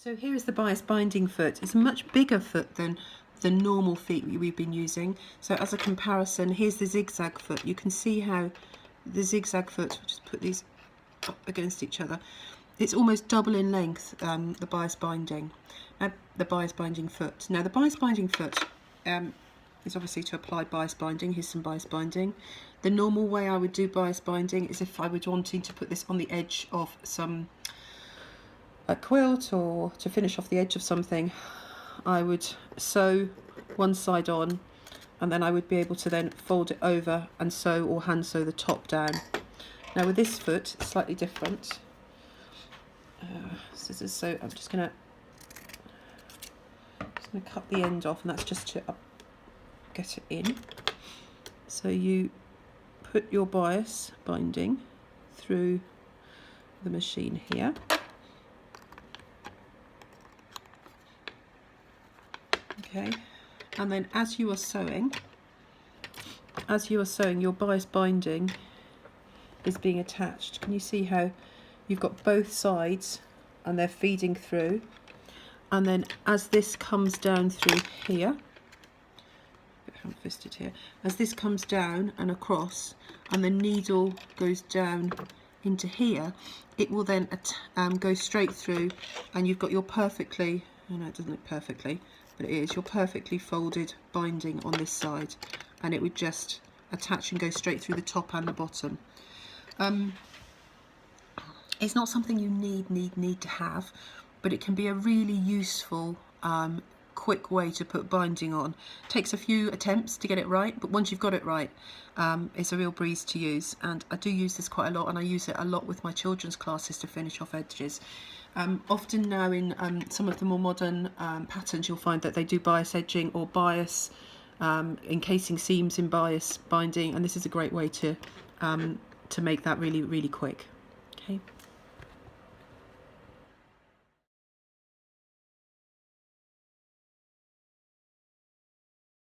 So here is the bias binding foot. It's a much bigger foot than the normal feet we've been using. So as a comparison, here's the zigzag foot. You can see how the zigzag foot, I'll just put these up against each other, it's almost double in length, the bias binding. The bias binding foot. Now the bias binding foot is obviously to apply bias binding. Here's some bias binding. The normal way I would do bias binding is if I were wanting to put this on the edge of a quilt or to finish off the edge of something, I would sew one side on and then I would be able to then fold it over and sew or hand sew the top down. Now with this foot it's slightly different. Scissors, so I'm just going to cut the end off, and that's just to get it in. So you put your bias binding through the machine here. Okay, and then as you are sewing, your bias binding is being attached. Can you see how you've got both sides and they're feeding through? And then as this comes down through here, a bit hand-fisted here, as this comes down and across and the needle goes down into here, it will then go straight through, and you've got your perfectly, oh no, it doesn't look perfectly, but it is your perfectly folded binding on this side, and it would just attach and go straight through the top and the bottom. It's not something you need to have, but it can be a really useful quick way to put binding on. It takes a few attempts to get it right, but once you've got it right, it's a real breeze to use, and I do use this quite a lot, and I use it a lot with my children's classes to finish off edges. Often now in some of the more modern patterns, you'll find that they do bias edging or bias encasing seams in bias binding, and this is a great way to make that really quick. Okay.